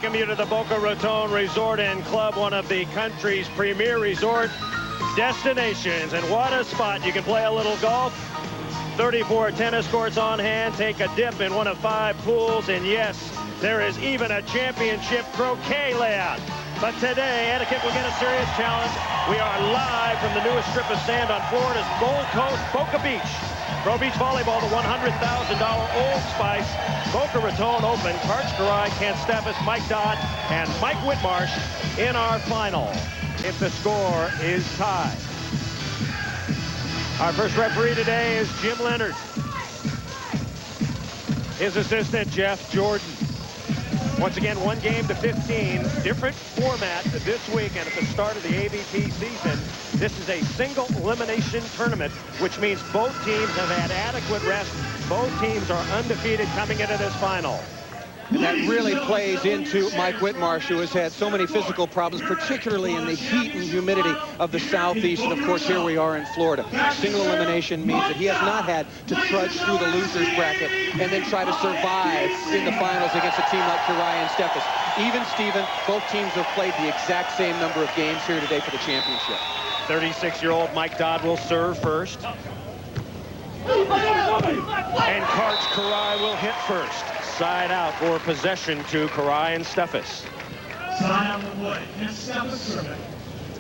welcome you to the Boca Raton Resort and Club, one of the country's premier resort destinations. And what a spot. You can play a little golf, 34 tennis courts on hand, take a dip in one of 5 pools, and yes, there is even a championship croquet layout. But today, etiquette will get a serious challenge. We are live from the newest strip of sand on Florida's Gold Coast, Boca Beach. Pro Beach Volleyball, the $100,000 Old Spice Boca Raton Open. Kent Steffes, Mike Dodd, and Mike Whitmarsh in our final. If the score is tied. Our first referee today is Jim Leonard. His assistant, Jeff Jordan. Once again, 1 game to 15. Different format this week, and at the start of the AVP season, this is a single elimination tournament, which means both teams have had adequate rest. Both teams are undefeated coming into this final. And that really plays into Mike Whitmarsh, who has had so many physical problems, particularly in the heat and humidity of the Southeast. And, of course, here we are in Florida. Single elimination means that he has not had to trudge through the loser's bracket and then try to survive in the finals against a team like and Steffes. Even, Steven, both teams have played the exact same number of games here today for the championship. 36-year-old Mike Dodd will serve first. And Karai will hit first. Side out for possession to and Steffes. Side on the wood. Kent Steffes serving.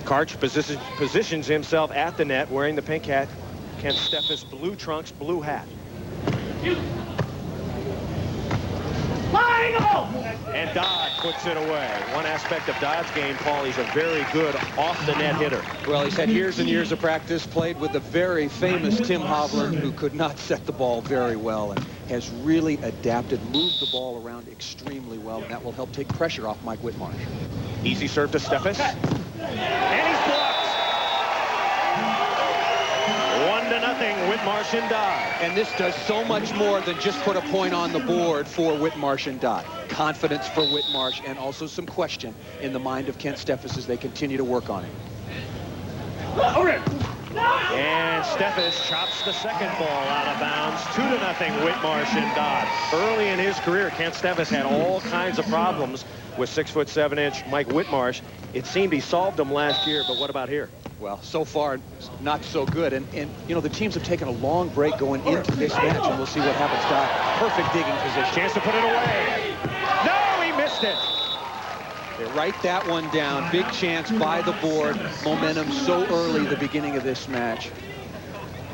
Karch positions himself at the net wearing the pink hat. Kent Steffes, blue trunks, blue hat. And Dodd puts it away. One aspect of Dodd's game, Paul, he's a very good off-the-net hitter. Well, he's had years and years of practice, played with the very famous Tim Hovland, who could not set the ball very well, and has really adapted, moved the ball around extremely well, and that will help take pressure off Mike Whitmarsh. Easy serve to Steffes. And he's blocked. 1-0, Whitmarsh and Dodd. And this does so much more than just put a point on the board for Whitmarsh and Dodd. Confidence for Whitmarsh, and also some question in the mind of Kent Steffes as they continue to work on him. And Steffes chops the second ball out of bounds. 2-0, Whitmarsh and Dodd. Early in his career, Kent Steffes had all kinds of problems with 6'7" Mike Whitmarsh. It seemed he solved them last year, but what about here? Well, so far, not so good. And you know, the teams have taken a long break going into this match, and we'll see what happens. Dodd, perfect digging position. Chance to put it away. No, he missed it. They write that one down. Big chance by the board. Momentum so early at the beginning of this match.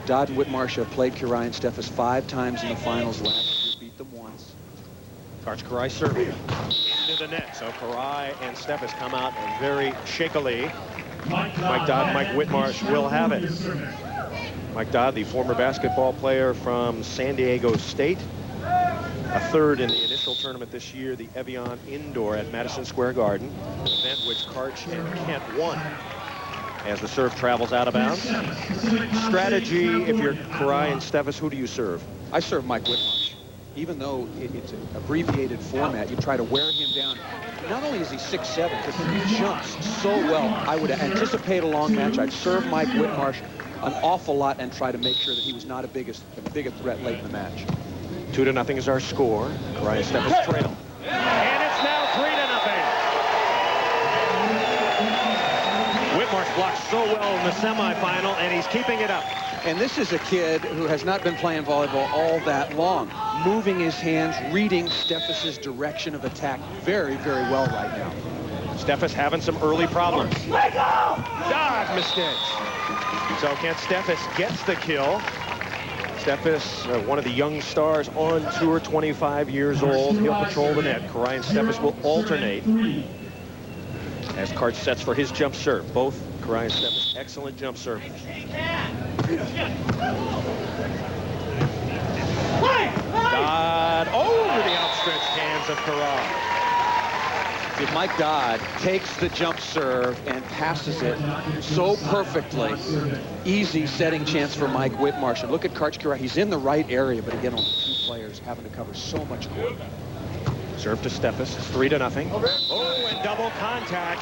Dodd and Whitmarsh have played and Steffes 5 times in the finals last year. Beat them once. Karai serving into the net. So Karai and Steffes come out very shakily. Mike Dodd, Mike Whitmarsh will have it. Mike Dodd, the former basketball player from San Diego State. A third in the initial tournament this year, the Evian Indoor at Madison Square Garden, an event which Karch and Kent won. As the serve travels out of bounds. Strategy, if you're Karai and Steffes, who do you serve? I serve Mike Whitmarsh. Even though it's an abbreviated format, you try to wear him down. Not only is he 6'7", but he jumps so well. I would anticipate a long match. I'd serve Mike Whitmarsh an awful lot and try to make sure that he was not a bigger threat late in the match. 2-0 is our score. Karai and Steffes trail. And it's now 3-0. Whitmarsh blocked so well in the semifinal, and he's keeping it up. And this is a kid who has not been playing volleyball all that long. Moving his hands, reading Steffes' direction of attack very, very well right now. Steffes having some early problems. Dodd mistake. So Kent Steffes gets the kill. Steffes, one of the young stars on tour, 25 years old. He'll patrol the net. Karai and Steffes will alternate as Karch sets for his jump serve. Both Karai and Steffes, excellent jump serve. Dodd over the outstretched hands of Karai. If Mike Dodd takes the jump serve and passes it so perfectly, easy setting chance for Mike Whitmarsh. And look at Karai. He's in the right area, but again, only 2 players having to cover so much court. Serve to Steffes. It's 3-0. Oh, and double contact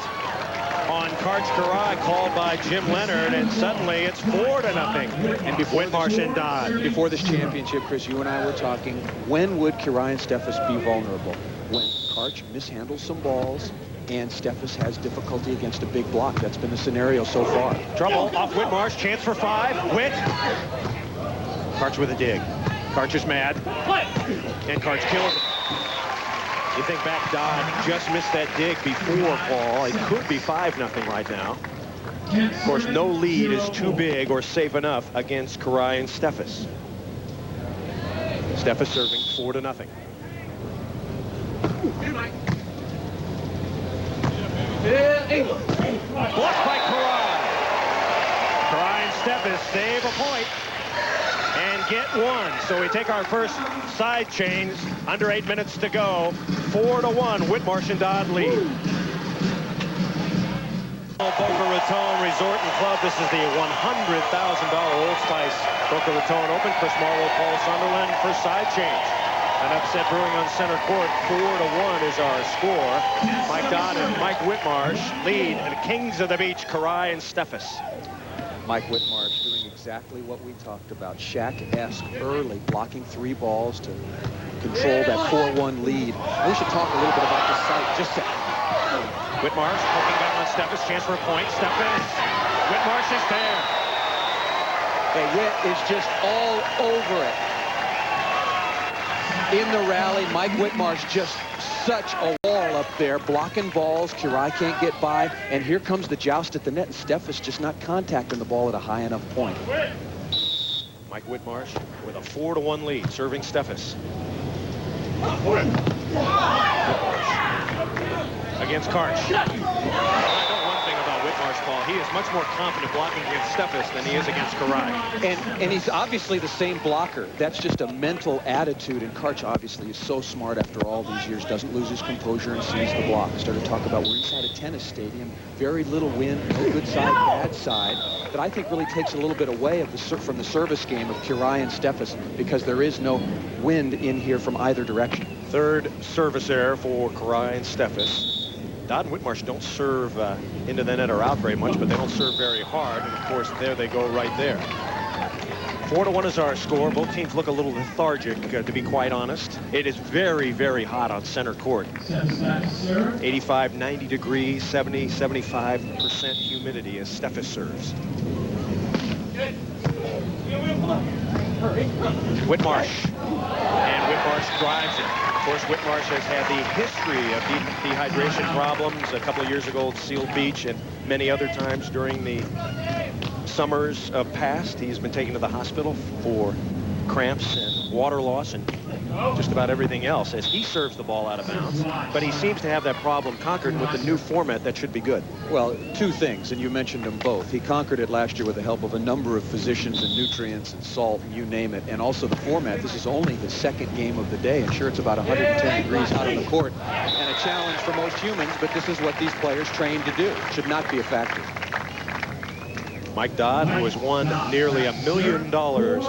on Karai called by Jim Leonard, and suddenly it's 4-0. And before Whitmarsh and Dodd. Before this championship, Chris, you and I were talking, when would Karai and Steffes be vulnerable? When Karch mishandles some balls, and Steffes has difficulty against a big block. That's been the scenario so far. Trouble off Whitmarsh, chance for 5. Whit. Karch with a dig. Karch is mad. And Karch kills it. You think back, Dodd just missed that dig before Paul. It could be 5-0 right now. Of course, no lead is too big or safe enough against Karai and Steffes. Steffes serving 4-0. Blocked by Karai. Karai and Steffes save a point and get 1. So we take our first side change. Under 8 minutes to go. 4-1. Whitmarsh and Dodd lead. Boca Raton Resort and Club. This is the $100,000 Old Spice Boca Raton Open. Chris Marlowe, Paul Sunderland for side change. An upset brewing on center court. 4-1 is our score. Mike Dodd and Mike Whitmarsh lead. And the Kings of the Beach, Karai and Steffes. Mike Whitmarsh doing exactly what we talked about. Shaq-esque early, blocking 3 balls to control that 4-1 lead. We should talk a little bit about this site. Just a second. Whitmarsh poking down on Steffes. Chance for a point. Steffes. Whitmarsh is there. Hey, Whit is just all over it. In the rally, Mike Whitmarsh just such a wall up there, blocking balls. Karai can't get by, and here comes the joust at the net, and Steffes just not contacting the ball at a high enough point. Mike Whitmarsh with a 4-1 lead, serving Steffes. Against Karch. I know one thing about Whitmarsh, Paul. He is much more confident blocking against Steffes than he is against Karai. And he's obviously the same blocker. That's just a mental attitude, and Karch obviously is so smart after all these years, doesn't lose his composure and sees the block. Started talking about we're inside a tennis stadium, very little wind, no good side, bad side. That I think really takes a little bit away of from the service game of Karai and Steffes, because there is no wind in here from either direction. Third service error for Karai and Steffes. Dodd and Whitmarsh don't serve into the net or out very much, but they don't serve very hard. And, of course, there they go right there. 4-1 is our score. Both teams look a little lethargic, to be quite honest. It is very, very hot on center court. 85, 90 degrees, 70, 75% humidity as Steffes serves. Whitmarsh. And Whitmarsh drives it. Of course, Whitmarsh has had the history of dehydration problems a couple of years ago at Seal Beach and many other times during the summers past. He's been taken to the hospital for cramps and water loss and just about everything else as he serves the ball out of bounds. But he seems to have that problem conquered with the new format that should be good. Well, 2 things, and you mentioned them both. He conquered it last year with the help of a number of physicians and nutrients and salt, and you name it. And also the format. This is only the 2nd game of the day, and sure, it's about 110 degrees out on the court. And a challenge for most humans, but this is what these players train to do. It should not be a factor. Mike Dodd, who has won nearly $1 million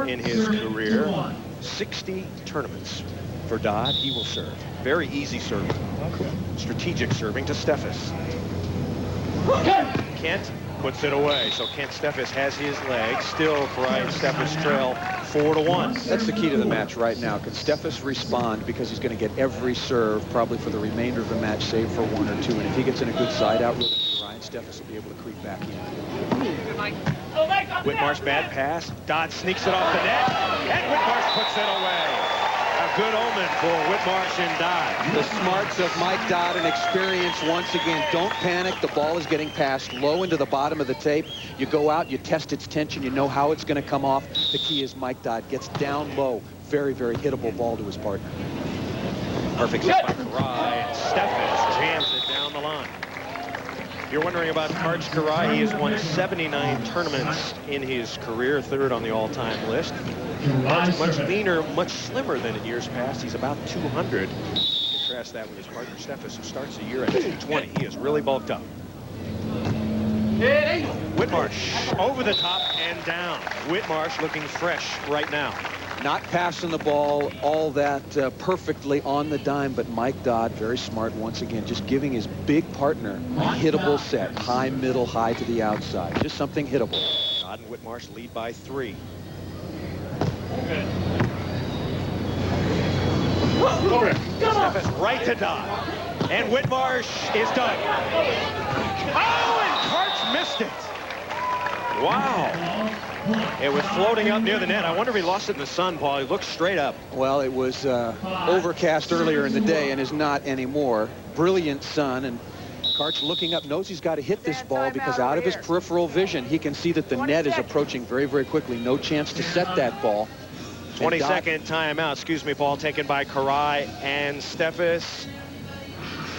in his career. 60 tournaments for Dodd. He will serve. Very easy serving. Strategic serving to Steffes. Kent puts it away. So Kent Steffes has his leg. Still, Karai and Steffes trail 4-1. That's the key to the match right now. Can Steffes respond, because he's going to get every serve probably for the remainder of the match, save for 1 or 2. And if he gets in a good side out rhythm, Karai and Steffes will be able to creep back in. Whitmarsh, bad pass. Dodd sneaks it off the net, and Whitmarsh puts it away. A good omen for Whitmarsh and Dodd. The smarts of Mike Dodd and experience once again. Don't panic. The ball is getting passed low into the bottom of the tape. You go out, you test its tension, you know how it's going to come off. The key is Mike Dodd gets down low. Very, very hittable ball to his partner. Perfect hit by Karai, and Steffes jams it down the line. If you're wondering about Karch Karai, he has won 79 tournaments in his career, 3rd on the all-time list. Much leaner, much slimmer than in years past. He's about 200. Contrast that with his partner Steffes, who starts the year at 220. He has really bulked up. Whitmarsh over the top and down. Whitmarsh looking fresh right now. Not passing the ball all that perfectly on the dime, but Mike Dodd, very smart once again, just giving his big partner a hittable set. High, middle, high to the outside. Just something hittable. Dodd and Whitmarsh lead by 3. Steffes right to Dodd. And Whitmarsh is done. Oh, and Karch missed it. Wow. It was floating up near the net. I wonder if he lost it in the sun, Paul. He looked straight up. Well, it was overcast earlier in the day and is not anymore. Brilliant sun, and Karch looking up knows he's got to hit this ball because out of his peripheral vision, he can see that the net is approaching very, very quickly. No chance to set that ball. 22nd timeout, excuse me, Paul, taken by Karai and Steffes.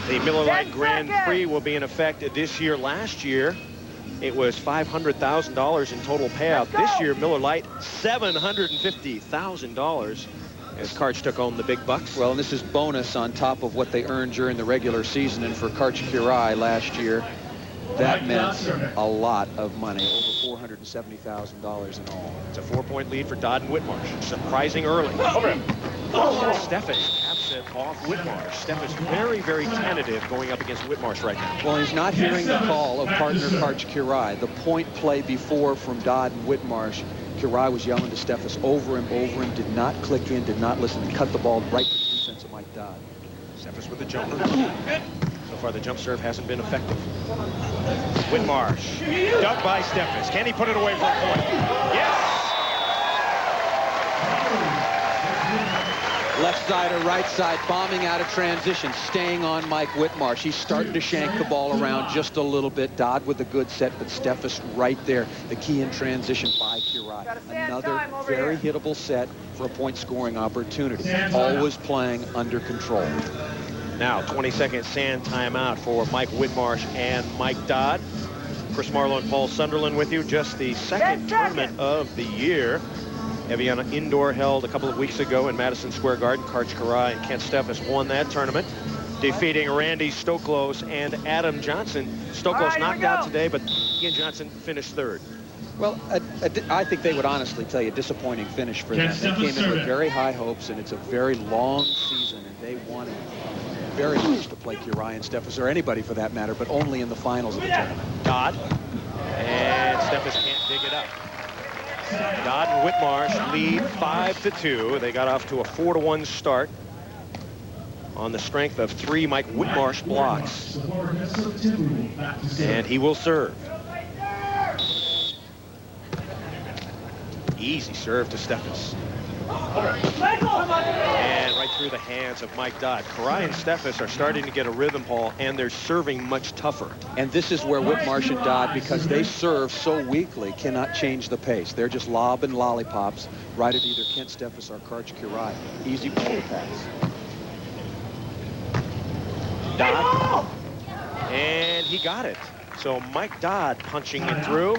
The Miller Lite Grand Prix will be in effect this year. Last year, it was $500,000 in total payout. This year, Miller Lite, $750,000 as Karch took home the big bucks. Well, and this is bonus on top of what they earned during the regular season. And for Karch Kirai last year, that meant a lot of money, over $470,000 in all. It's a 4-point lead for Dodd and Whitmarsh. Surprising early. Steffes caps it off Whitmarsh. Steffes very, very tentative going up against Whitmarsh right now. Well, he's not hearing the call of partner Karch Kirai. The point play before from Dodd and Whitmarsh, Kirai was yelling to Steffes over him, did not click in, did not listen, and cut the ball right to the defense of Mike Dodd. Steffes with the jumper. So far, the jump serve hasn't been effective. Whitmarsh, dug by Steffes. Can he put it away for a point? Yes! Left side or right side, bombing out of transition, staying on Mike Whitmarsh. He's starting to shank the ball around just a little bit. Dodd with a good set, but Steffes right there. The key in transition by Kirai. Another very hittable set for a point scoring opportunity. Always playing under control. Now, 22nd sand timeout for Mike Whitmarsh and Mike Dodd. Chris Marlowe and Paul Sunderland with you. Just the second tournament of the year. Evian Indoor held a couple of weeks ago in Madison Square Garden. Karch Kirai and Kent Steffes won that tournament, defeating Randy Stoklos and Adam Johnson. Stoklos knocked out today, but Ian Johnson finished third. Well, I think they would honestly tell you a disappointing finish for them. They came in with very high hopes, and it's a very long season, and they wanted very much to play Kirai and Steffes, or anybody for that matter, but only in the finals of the tournament. Dodd, and Steffes can't dig it up. Dodd and Whitmarsh lead 5-2. They got off to a 4-1 start on the strength of 3 Mike Whitmarsh blocks. And he will serve. Easy serve to Steffes. And right through the hands of Mike Dodd. Kirai and Steffes are starting to get a rhythm, Paul, and they're serving much tougher. And this is where Whitmarsh and Dodd, because they serve so weakly, cannot change the pace. They're just lobbing lollipops right at either Kent Steffes or Karch Kirai. Easy ball to pass. Dodd. And he got it. So Mike Dodd punching it through.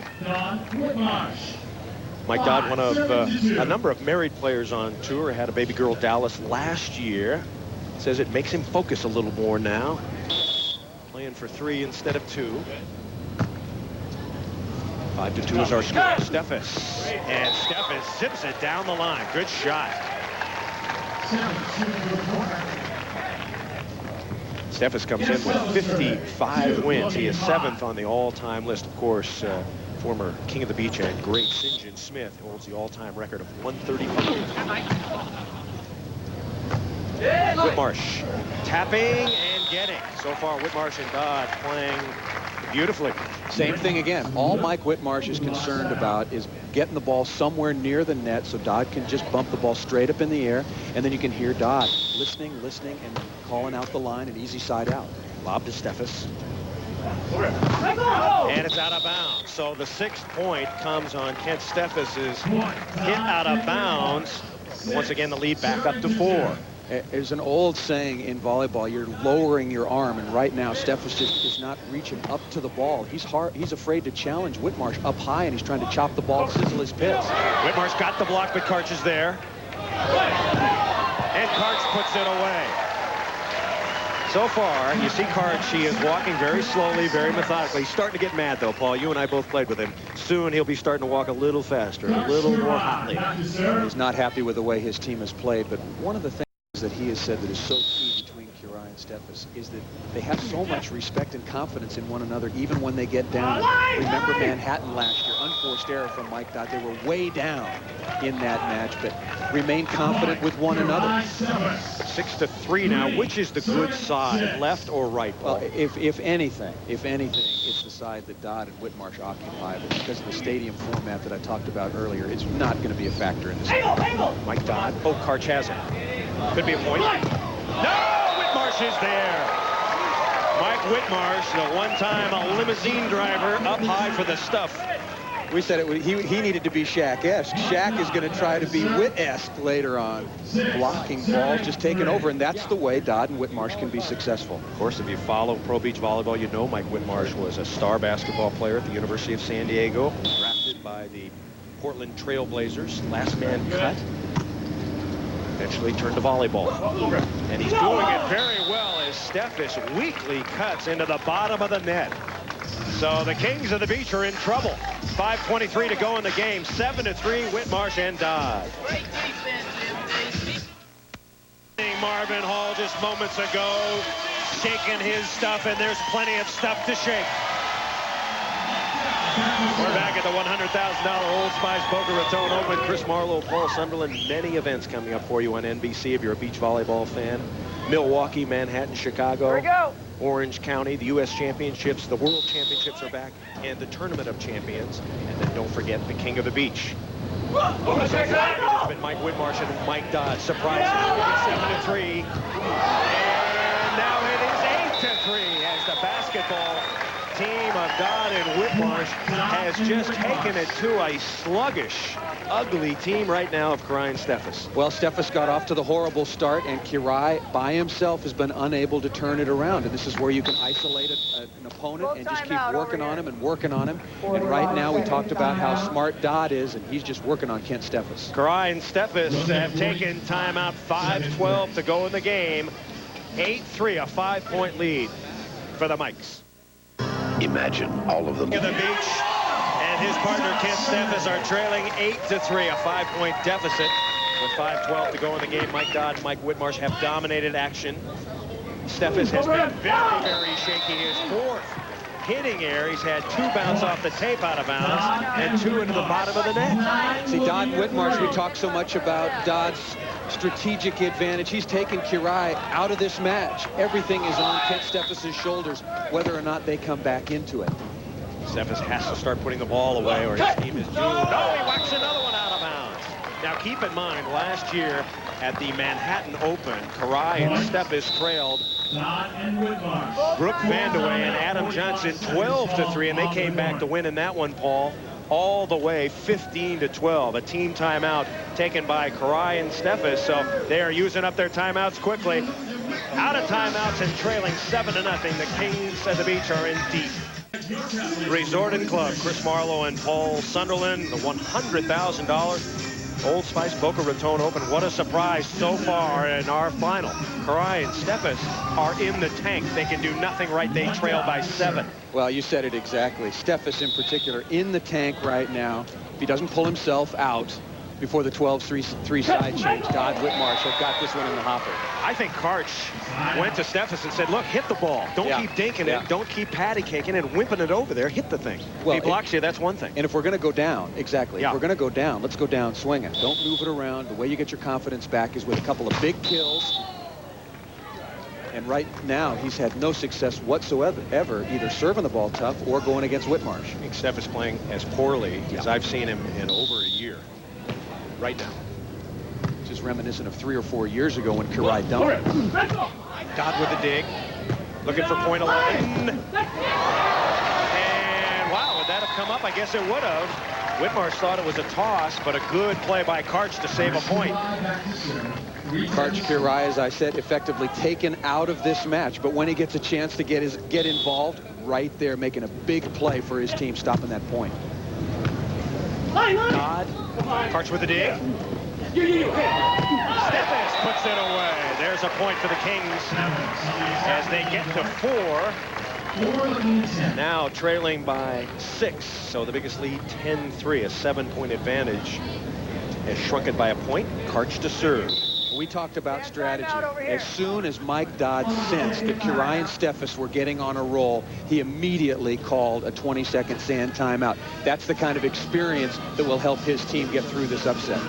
Mike Dodd, one of a number of married players on tour, had a baby girl, Dallas, last year. Says it makes him focus a little more now. Playing for 3 instead of 2. 5-2 is our score. Steffes. And Steffes zips it down the line. Good shot. Steffes comes in with 55 wins. He is 7th on the all-time list, of course. Former King of the Beach and great St. John Smith holds the all-time record of 135. Whitmarsh tapping and getting. So far, Whitmarsh and Dodd playing beautifully. Same thing again. All Mike Whitmarsh is concerned about is getting the ball somewhere near the net so Dodd can just bump the ball straight up in the air, and then you can hear Dodd listening, and calling out the line, an easy side out. Lob to Steffes. And it's out of bounds. So the 6th point comes on Kent Steffes' hit out of bounds. Once again, the lead back up to 4. There's an old saying in volleyball, you're lowering your arm, and right now Steffes just is not reaching up to the ball. He's afraid to challenge Whitmarsh up high, and he's trying to chop the ball to sizzle his pits. Whitmarsh got the block, but Karch is there. And Karch puts it away. So far, you see Karch, he is walking very slowly, very methodically. He's starting to get mad, though, Paul. You and I both played with him. Soon he'll be starting to walk a little faster, a little more hotly. He's not happy with the way his team has played, but one of the things that he has said that is so key between Kirai and Steffes is that they have so much respect and confidence in one another, even when they get down. Remember Manhattan last year. forced error from Mike Dodd. They were way down in that match, but remained confident with one another. 6-3 now. Which is the good side, left or right, Paul? Well, if anything, it's the side that Dodd and Whitmarsh occupy, but because of the stadium format that I talked about earlier, it's not going to be a factor in this game. Mike Dodd. Oh, Karch has it. Could be a point. No! Whitmarsh is there. Mike Whitmarsh, the one-time limousine driver, up high for the stuff. We said he needed to be Shaq-esque. Shaq is going to try to be Whit-esque later on. Blocking balls, just taking over, and that's the way Dodd and Whitmarsh can be successful. Of course, if you follow pro beach volleyball, you know Mike Whitmarsh was a star basketball player at the University of San Diego, drafted by the Portland Trail Blazers, last man cut. Eventually turned to volleyball. And he's doing it very well as Steffes weakly cuts into the bottom of the net. So the Kings of the Beach are in trouble. 5:23 to go in the game. 7-3, Whitmarsh and Dodd. Marvin Hall just moments ago shaking his stuff, and there's plenty of stuff to shake. We're back at the $100,000 Old Spice Boca Raton Open. Chris Marlowe, Paul Sunderland. Many events coming up for you on NBC if you're a beach volleyball fan. Milwaukee, Manhattan, Chicago. Here we go. Orange County, the U.S. Championships, the World Championships are back, and the Tournament of Champions. And then don't forget the King of the Beach. It has been Mike Whitmarsh and Mike Dodd. Surprising. 7-3. And now it is 8-3 as the basketball team of Dodd and Whitmarsh has just taken it to a sluggish, ugly team right now of Kirai and Steffes. Well, Steffes got off to the horrible start, and Kirai by himself has been unable to turn it around. And this is where you can isolate an opponent and just keep working on him and working on him. And right now we talked about how smart Dodd is, and he's just working on Kent Steffes. Kirai and Steffes have taken timeout. 5:12 to go in the game. 8-3, a 5-point lead for the Mikes. Imagine all of them. The Beach and his partner Kent Steffes are trailing 8-3, a 5-point deficit with 5:12 to go in the game. Mike Dodd and Mike Whitmarsh have dominated action. Steffes has been very, very shaky. His fourth hitting error. He's had 2 bounce off the tape out of bounds and 2 into the bottom of the net. See, Dodd and Whitmarsh, we talk so much about Dodd's strategic advantage. He's taken Kirai out of this match. Everything is on Kent Steffes' shoulders, whether or not they come back into it. Steffes has to start putting the ball away or his team is doomed. No, he whacks another one out of bounds. Now keep in mind, last year at the Manhattan Open, Kirai and Steffes trailed Brooke Vandeweghe and Adam Johnson 12-3, and they came back to win in that one, Paul, all the way 15-12. A team timeout taken by Kirai and Steffes, so they are using up their timeouts quickly. Out of timeouts and trailing 7-0. The Kings of the Beach are in deep. Resort and Club, Chris Marlowe and Paul Sunderland, the $100,000 Old Spice Boca Raton Open. What a surprise so far in our final. Kirai and Steffes are in the tank. They can do nothing right. They trail by 7. Well, you said it exactly. Steffes in particular in the tank right now. If he doesn't pull himself out before the 12-3 side change, Dodd Whitmarsh have got this one in the hopper. I think Karch went to Steffes and said, look, hit the ball. Don't keep dinking it. Don't keep patty caking and wimping it over there. Hit the thing. Well, if he blocks you, that's one thing. And if we're going to go down, exactly. If we're going to go down, let's go down swinging. Don't move it around. The way you get your confidence back is with a couple of big kills. And right now, he's had no success whatsoever, either serving the ball tough or going against Whitmarsh. I think Steffes playing as poorly as I've seen him in over a year. Right now. Which is reminiscent of 3 or 4 years ago when Kirai dumped. Dodd with the dig. Looking for point 11. And wow, would that have come up? I guess it would have. Whitmarsh thought it was a toss, but a good play by Karch to save a point. Karch Kirai, as I said, effectively taken out of this match. But when he gets a chance to get involved, right there, making a big play for his team, stopping that point. Dodd. Karch with the dig. Steffes puts it away. There's a point for the Kings as they get to 4. Now trailing by 6. So the biggest lead, 10-3. A 7-point advantage has shrunken by a point. Karch to serve. We talked about strategy. As soon as Mike Dodd sensed that Curie and Steffes were getting on a roll, he immediately called a 20-second sand timeout. That's the kind of experience that will help his team get through this upset.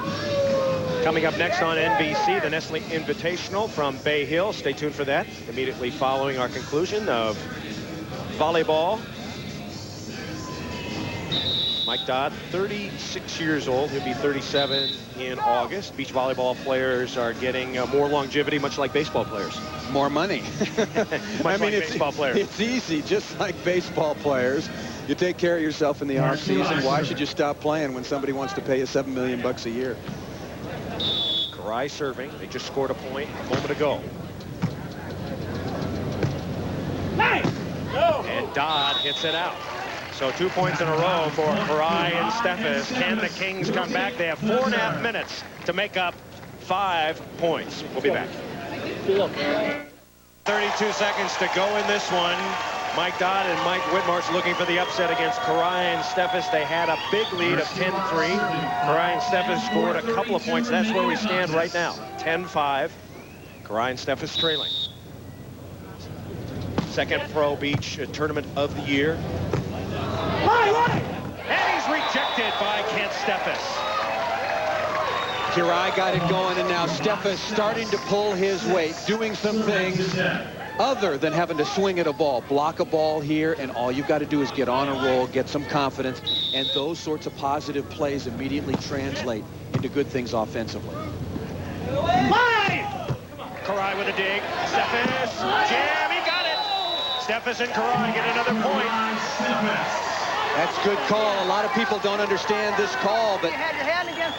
Coming up next on NBC, the Nestle Invitational from Bay Hill. Stay tuned for that. Immediately following our conclusion of volleyball. Mike Dodd, 36 years old. He'll be 37 in August. Beach volleyball players are getting more longevity, much like baseball players. More money. Like baseball players. It's easy, just like baseball players. You take care of yourself in the off season. Why should you stop playing when somebody wants to pay you $7 million a year? Curie serving. They just scored a point a moment ago. And Dodd hits it out. So 2 points in a row for Curie and Steffes. Can the Kings come back? They have 4.5 minutes to make up 5 points. We'll be back. 32 seconds to go in this one. Mike Dodd and Mike Whitmarsh looking for the upset against Curie and Steffes. They had a big lead of 10-3. Curie and Steffes scored a couple of points. That's where we stand right now. 10-5. Curie and Steffes trailing. Second Pro Beach tournament of the year. And he's rejected by Kent Steffes. Curie got it going, and now Steffes starting to pull his weight, doing some things other than having to swing at a ball. Block a ball here, and all you've got to do is get on a roll, get some confidence, and those sorts of positive plays immediately translate into good things offensively. Curie with a dig. Steffes, jam, he got it. Steffes and Curie get another point. That's a good call. A lot of people don't understand this call, but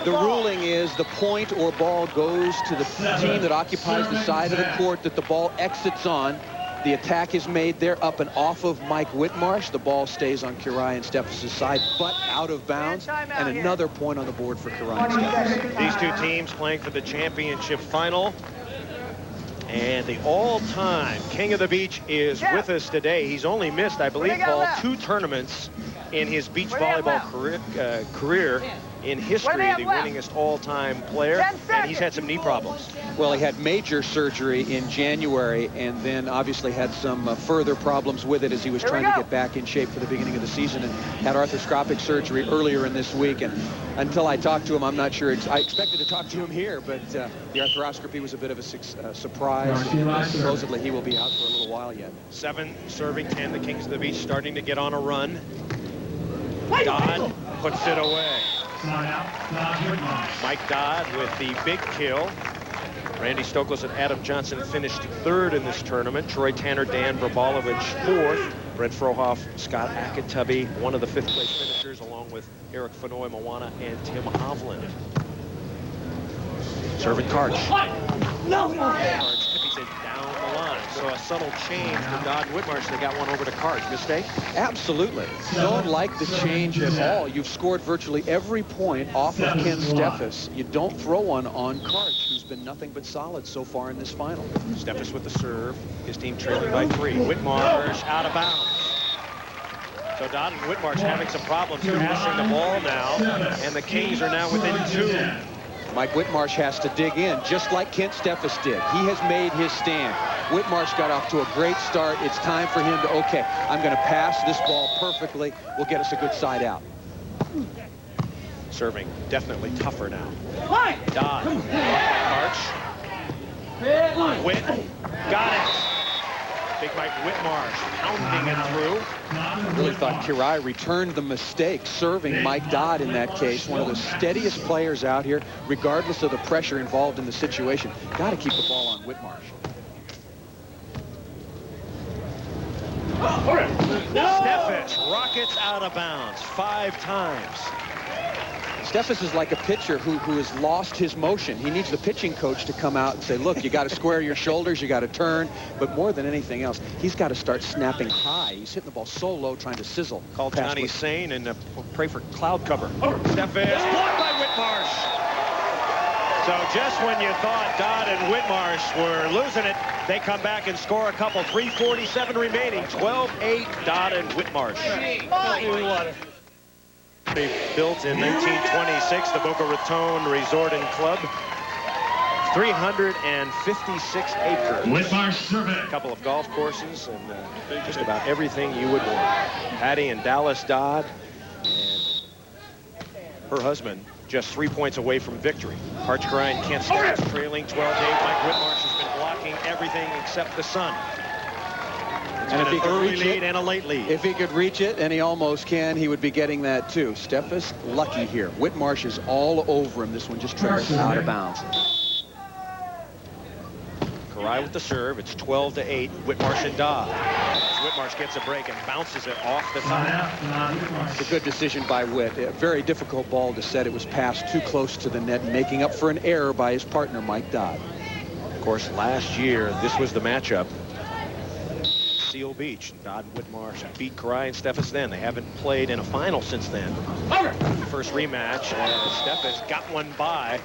the ruling is the point or ball goes to the team that occupies the side of the court that the ball exits on. The attack is made there up and off of Mike Whitmarsh. The ball stays on Curie and Steffes' side, but out of bounds, and another point on the board for Curie and Steffes. These two teams playing for the championship final. And the all-time king of the beach is with us today. He's only missed, I believe, Paul, 2 tournaments in his beach volleyball career in history, the winningest all-time player, and he's had some knee problems. Well, he had major surgery in January, and then obviously had some further problems with it as he was trying to get back in shape for the beginning of the season, and had arthroscopic surgery earlier in this week. And until I talked to him, I'm not sure. I expected to talk to him here, but the arthroscopy was a bit of a surprise. Supposedly he will be out for a little while yet. 7 serving 10. The Kings of the Beach starting to get on a run. Dodd puts it away. Mike Dodd with the big kill. Randy Stokos and Adam Johnson finished 3rd in this tournament. Troy Tanner, Dan Brabolovich 4th. Brent Frohoff, Scott Akatubby, one of the 5th place finishers, along with Eric Fenoy, Moana, and Tim Hovland. Serving Karch. Karch tipping it down the line. So a subtle change from Dodd and Whitmarsh. They got one over to Karch. Mistake? Absolutely. Don't like the change at all. You've scored virtually every point off of Kent Steffes. You don't throw one on Karch, who's been nothing but solid so far in this final. Steffes with the serve. His team trailing by 3. Whitmarsh out of bounds. So Dodd and Whitmarsh having some problems passing the ball now, and the Kings are now within 2. Mike Whitmarsh has to dig in, just like Kent Steffes did. He has made his stand. Whitmarsh got off to a great start. It's time for him to, okay, I'm going to pass this ball perfectly. Will get us a good side out. Serving definitely tougher now. Dodd, Karch. Whit, got it. Big Mike Whitmarsh pounding it through. I really thought Curie returned the mistake, serving Mike Dodd in that case. One of the steadiest players out here, regardless of the pressure involved in the situation. Got to keep the ball on Whitmarsh. Steffes rockets out of bounds 5 times. Steffes is like a pitcher who has lost his motion. He needs the pitching coach to come out and say, look, you got to square your shoulders, you got to turn. But more than anything else, he's got to start snapping high. He's hitting the ball so low, trying to sizzle. Call Johnny Sane and pray for cloud cover. Steffes blocked by Whitmarsh. So just when you thought Dodd and Whitmarsh were losing it, they come back and score a couple. 3:47 remaining. 12-8 Dodd and Whitmarsh. Built in 1926, the Boca Raton Resort and Club. 356 acres. Whitmarsh serve A couple of golf courses and just about everything you would want. Patty and Dallas Dodd and her husband just 3 points away from victory. Harchkara and Kent Stephus trailing 12-8. Mike Whitmarsh has been blocking everything except the sun. It's And been if he an could early reach lead it, and a late lead. if he could reach it, and he almost can, he would be getting that too. Steffes lucky here. Whitmarsh is all over him. This one just trails out of bounds. Karai with the serve. It's 12-8. Whitmarsh and Dodd. As Whitmarsh gets a break and bounces it off the top. It's a good decision by Whit. A very difficult ball to set. It was passed too close to the net, making up for an error by his partner, Mike Dodd. Of course, last year, this was the matchup. Seal Beach. Dodd and Whitmarsh beat Karai and Steffes then. They haven't played in a final since then. First rematch, and Steffes got one by,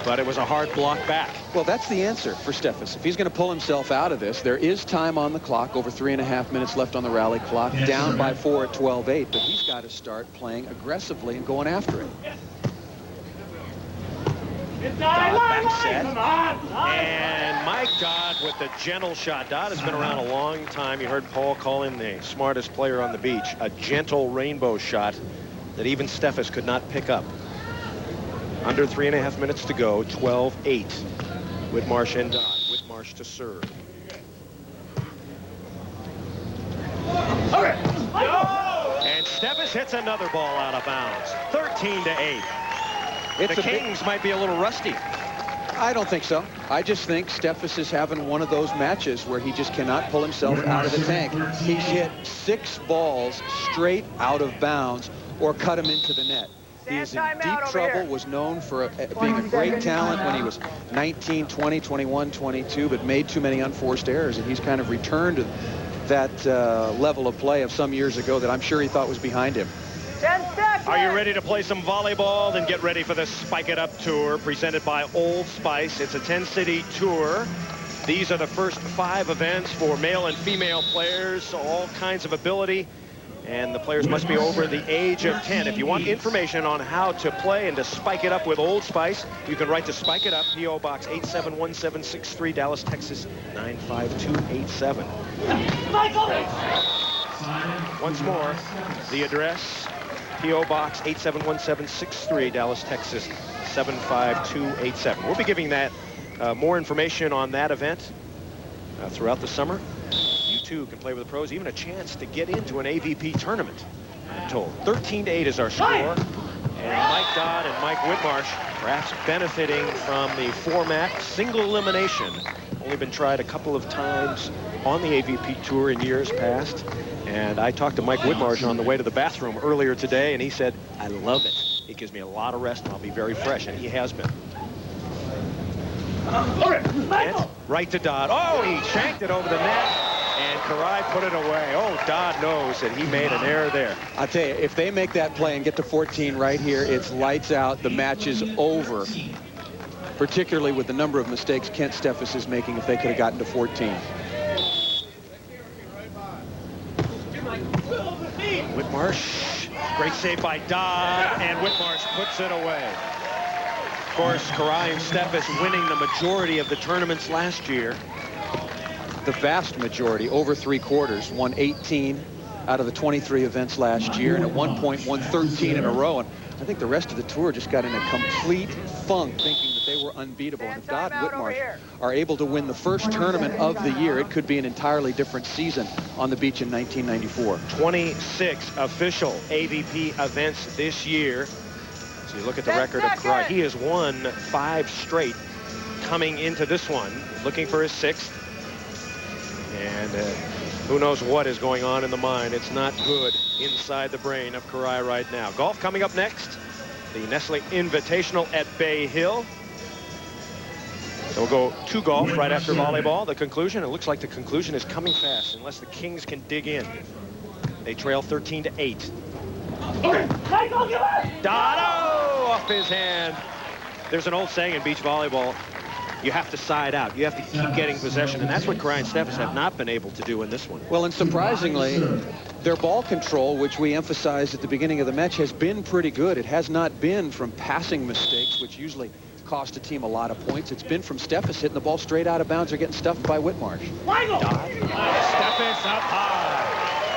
but it was a hard block back. Well, that's the answer for Steffes. If he's going to pull himself out of this, there is time on the clock, over 3.5 minutes left on the rally clock, down by 4 at 12-8, but he's got to start playing aggressively and going after it. Dodd back set. And Mike Dodd with the gentle shot. Dodd has been around a long time. You heard Paul call him the smartest player on the beach. A gentle rainbow shot that even Steffes could not pick up. Under 3.5 minutes to go, 12-8. Whitmarsh and Dodd. Whitmarsh to serve. And Steffes hits another ball out of bounds. 13-8. The Kings might be a little rusty. I don't think so. I just think Steffes is having one of those matches where he just cannot pull himself out of the tank. He's hit 6 balls straight out of bounds or cut him into the net. He's in deep trouble, was known for being a great talent when he was 19, 20, 21, 22, but made too many unforced errors, and he's kind of returned to that level of play of some years ago that I'm sure he thought was behind him. 10 seconds. Are you ready to play some volleyball? Then get ready for the Spike It Up Tour presented by Old Spice. It's a 10-city tour. These are the first 5 events for male and female players, all kinds of ability. And the players must be over the age of 10. If you want information on how to play and to spike it up with Old Spice, you can write to Spike It Up, P.O. Box 871763, Dallas, Texas 95287. Once more, the address, P.O. Box 871763, Dallas, Texas 75287. We'll be giving that more information on that event throughout the summer. You too can play with the pros, even a chance to get into an AVP tournament, I'm told. 13-8 is our score. And Mike Dodd and Mike Whitmarsh perhaps benefiting from the format, single elimination. Only been tried a couple of times on the AVP tour in years past. And I talked to Mike Whitmarsh on the way to the bathroom earlier today, and he said, I love it. It gives me a lot of rest, and I'll be very fresh, and he has been. And right to Dodd. Oh, he shanked it over the net, and Karai put it away. Oh, Dodd knows that he made an error there. I'll tell you, if they make that play and get to 14 right here, it's lights out. The match is over, particularly with the number of mistakes Kent Steffes is making if they could have gotten to 14. Whitmarsh, great save by Dodd, and Whitmarsh puts it away. Of course, Karai and Steffes winning the majority of the tournaments last year. The vast majority, over 3/4, won 18 out of the 23 events last year, and at one point won 13 in a row. And I think the rest of the tour just got in a complete funk thinking that they were unbeatable. And if Dodd and Whitmarsh are able to win the first tournament of the year, it could be an entirely different season on the beach in 1994. 26 official AVP events this year. So you look at the record of Karai. He has won 5 straight coming into this one, looking for his 6th. And who knows what is going on in the mind. It's not good inside the brain of Karai right now. Golf coming up next. The Nestle Invitational at Bay Hill. So we'll go to golf right after volleyball. The conclusion, it looks like the conclusion is coming fast unless the Kings can dig in. They trail 13-8. Dotto off his hand. There's an old saying in beach volleyball. you have to side out. You have to keep getting possession, and that's what Kari and Stephus have not been able to do in this one. Well, and surprisingly, their ball control, which we emphasized at the beginning of the match, has been pretty good. It has not been from passing mistakes, which usually cost a team a lot of points. It's been from Steffes hitting the ball straight out of down or getting stuffed by Whitmarsh. Dodd. Steffus up high.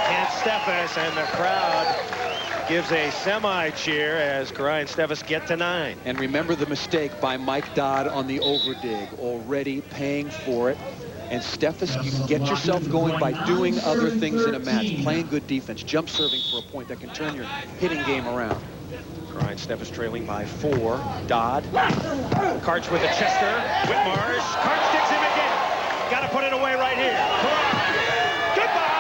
And Steffus, and the crowd gives a semi-cheer as Kari and Stephus get to 9. And remember the mistake by Mike Dodd on the overdig, already paying for it. And Steffus, you can get yourself going by doing other things in a match, playing good defense, jump serving for a point that can turn your hitting game around. Kari and Stephus trailing by 4. Dodd. Karch with a Chester. Whitmarsh. Karch sticks him again. Got to put it away right here. Goodbye.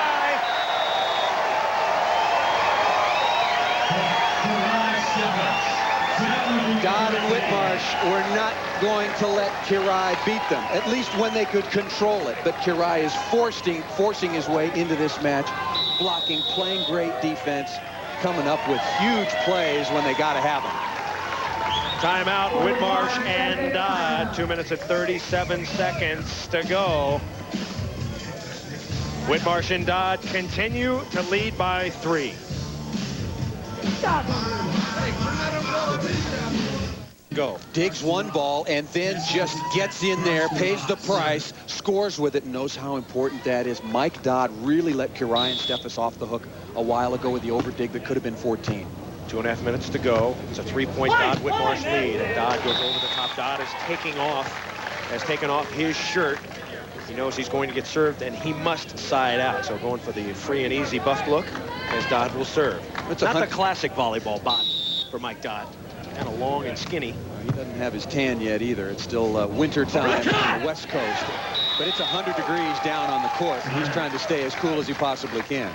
Dodd and Whitmarsh were not going to let Kari beat them, at least when they could control it. But Kari is forcing his way into this match, blocking, playing great defense, coming up with huge plays when they got to have them. Timeout, Whitmarsh and Dodd. 2 minutes and 37 seconds to go. Whitmarsh and Dodd continue to lead by 3. Go. Digs one ball and then just gets in there, pays the price, scores with it, and knows how important that is. Mike Dodd really let Kari and Stephus off the hook a while ago with the overdig that could have been 14. 2.5 minutes to go. It's a 3-point Dodd Whitmarsh lead, and Dodd goes over the top. Dodd is has taken off his shirt. He knows he's going to get served, and he must side out. So going for the free and easy buff look as Dodd will serve. It's not the classic volleyball body for Mike Dodd. Kind of long and skinny. He doesn't have his tan yet either. It's still winter time on the West Coast. But it's 100 degrees down on the court, and he's trying to stay as cool as he possibly can.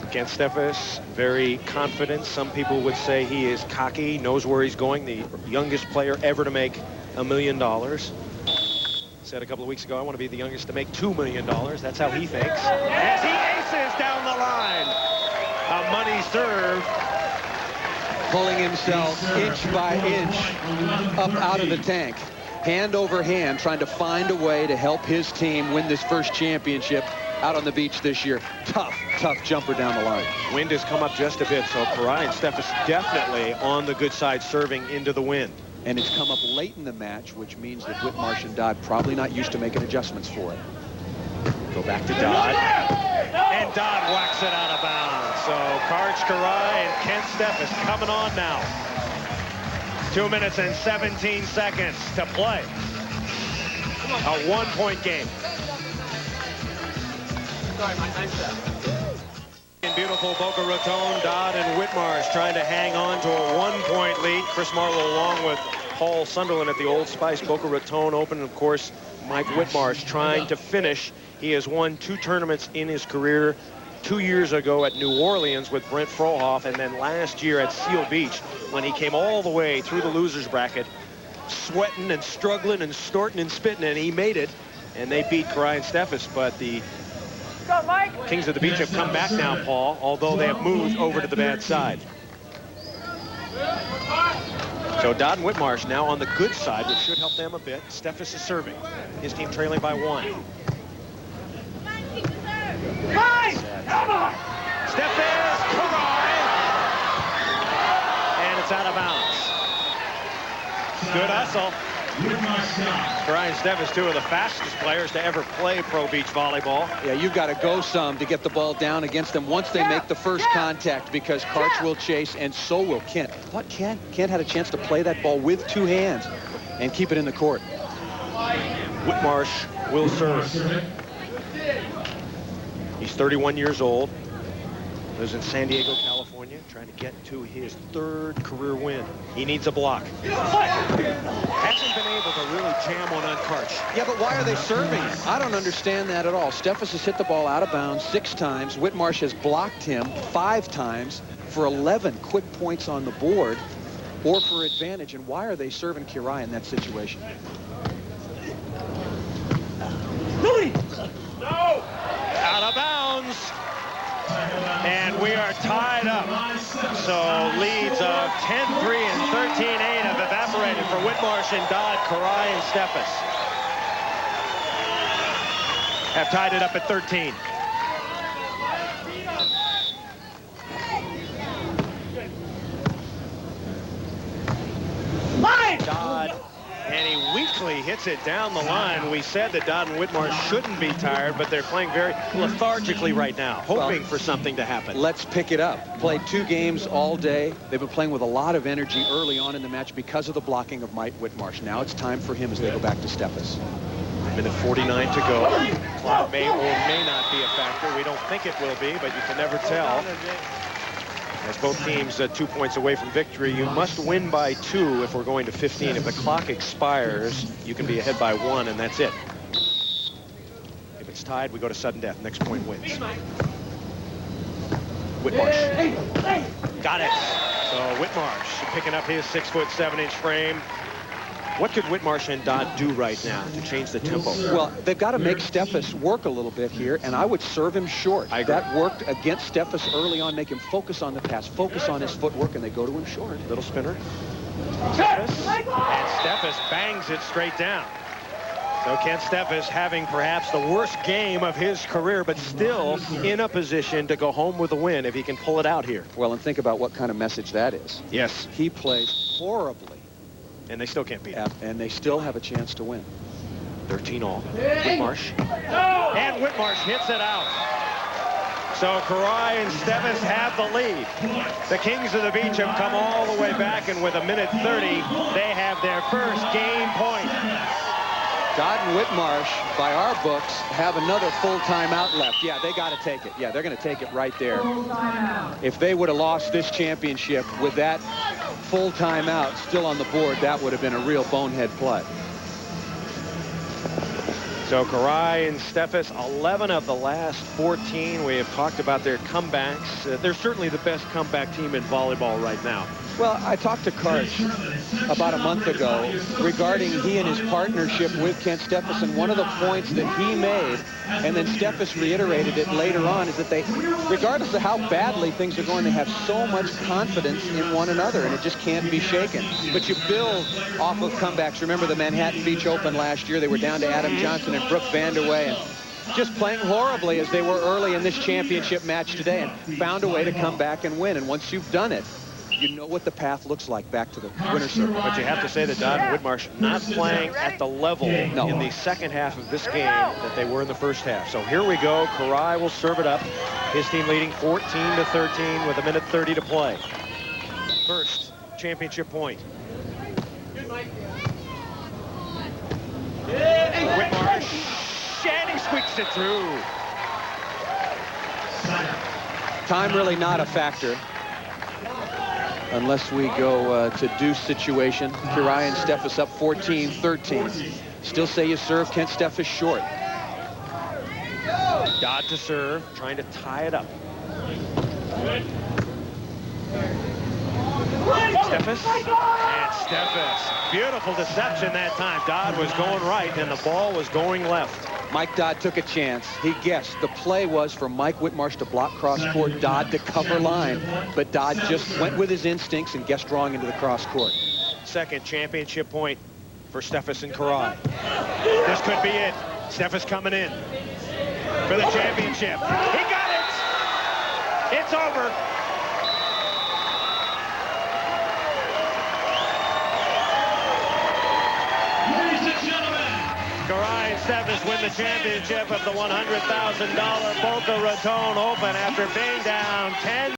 Against Steffes, very confident. Some people would say he is cocky, knows where he's going. The youngest player ever to make $1 million. Said a couple of weeks ago, I want to be the youngest to make $2 million. That's how he thinks. As he aces down the line. A money serve. Pulling himself inch by inch up out of the tank. Hand over hand, trying to find a way to help his team win this first championship out on the beach this year. Tough jumper down the line. Wind has come up just a bit, so Kari and Steffes definitely on the good side serving into the wind. And it's come up late in the match, which means that Whitmarsh and Dodd probably not used to making adjustments for it. Go back to Dodd. And Dodd whacks it out of bounds. So Karch, Kari, and Ken Steffes coming on now. 2 minutes and 17 seconds to play. A 1-point game. In beautiful Boca Raton, Dodd and Whitmarsh trying to hang on to a 1-point lead. Chris Marlowe along with Paul Sunderland at the Old Spice Boca Raton Open. And of course, Mike Whitmarsh trying to finish. He has won 2 tournaments in his career. 2 years ago at New Orleans with Brent Frohoff, and then last year at Seal Beach when he came all the way through the losers bracket, sweating and struggling and snorting and spitting, and he made it, and they beat Kari and Stephus. But the Kings of the Beach have come back now, Paul, although they have moved over to the bad side. So Dodd and Whitmarsh now on the good side, which should help them a bit. Stephus is serving. His team trailing by 1. Steffes, Kari, and it's out of bounds. Good hustle. Kari and Steffes, 2 of the fastest players to ever play pro beach volleyball. Yeah, you've got to go some to get the ball down against them once they make the first contact, because Karch will chase and so will Kent. I thought Kent had a chance to play that ball with 2 hands and keep it in the court. Whitmarsh will serve. He's 31 years old, lives in San Diego, California, trying to get to his 3rd career win. He needs a block. Hasn't been able to really jam one on Karch. Yeah, but why are they serving? I don't understand that at all. Steffes has hit the ball out of bounds 6 times. Whitmarsh has blocked him 5 times for 11 quick points on the board or for advantage. And why are they serving Kari in that situation? No! Out of bounds. And we are tied up. So leads of 10-3 and 13-8 have evaporated for Whitmarsh. Whitmarsh and Dodd, Karai and Steffes have tied it up at 13. Dodd, and he weakly hits it down the line. We said that Dodd and Whitmarsh shouldn't be tired, but they're playing very lethargically right now, hoping for something to happen. Let's pick it up. Played 2 games all day. They've been playing with a lot of energy early on in the match because of the blocking of Mike Whitmarsh. Now it's time for him as they go back to Steffes. Minute 49 to go. Clock may or may not be a factor. We don't think it will be, but you can never tell. As both teams 2 points away from victory, you must win by 2 if we're going to 15. If the clock expires, you can be ahead by 1, and that's it. If it's tied, we go to sudden death. Next point wins. Whitmarsh. Got it. So Whitmarsh picking up his 6'7" frame. What could Whitmarsh and Dodd do right now to change the tempo? Well, they've got to make Steffes work a little bit here, and I would serve him short. That worked against Steffes early on, make him focus on the pass, focus on his footwork, and they go to him short. Little spinner. Steffes, and Steffes bangs it straight down. So Kent Steffes having perhaps the worst game of his career, but still in a position to go home with a win if he can pull it out here. Well, and think about what kind of message that is. Yes. He plays horribly. And they still can't beat him. And they still have a chance to win. 13 all. Whitmarsh. And Whitmarsh hits it out. So Karai and Steffes have the lead. The Kings of the Beach have come all the way back, and with a minute 30, they have their first game point. Dodd and Whitmarsh, by our books, have another full timeout left. Yeah, they got to take it. Yeah, they're going to take it right there. If they would have lost this championship with that full timeout still on the board, that would have been a real bonehead play. So Karai and Steffes, 11 of the last 14. We have talked about their comebacks. They're certainly the best comeback team in volleyball right now. Well, I talked to Karch about a month ago regarding he and his partnership with Kent Steffes, and one of the points that he made, and then Steffes reiterated it later on, is that they, regardless of how badly things are going, they have so much confidence in one another, and it just can't be shaken. But you build off of comebacks. Remember the Manhattan Beach Open last year? They were down to Adam Johnson and Brooke Vanderway, and just playing horribly as they were early in this championship match today, and found a way to come back and win. And once you've done it, you know what the path looks like back to the winner's circle. But you have to say that Dodd and Whitmarsh not playing at the level in the second half of this game that they were in the first half. So here we go. Karai will serve it up. His team leading 14-13 with a minute 30 to play. First championship point. Whitmarsh, and he squeaks it through. Time really not a factor. Unless we go to deuce situation. Karai and Steffes up 14-13. Still say you serve Kent Steffes short. Dodd to serve, trying to tie it up. Steffes, and Steffes. Beautiful deception that time. Dodd was going right, and the ball was going left. Mike Dodd took a chance. He guessed. The play was for Mike Whitmarsh to block cross court, Dodd to cover line, but Dodd just went with his instincts and guessed wrong into the cross court. Second championship point for Steffes and Karai. This could be it. Steffes coming in for the championship. He got it! It's over. Karai and Steffes win the championship of the $100,000 Boca Raton Open after being down 10.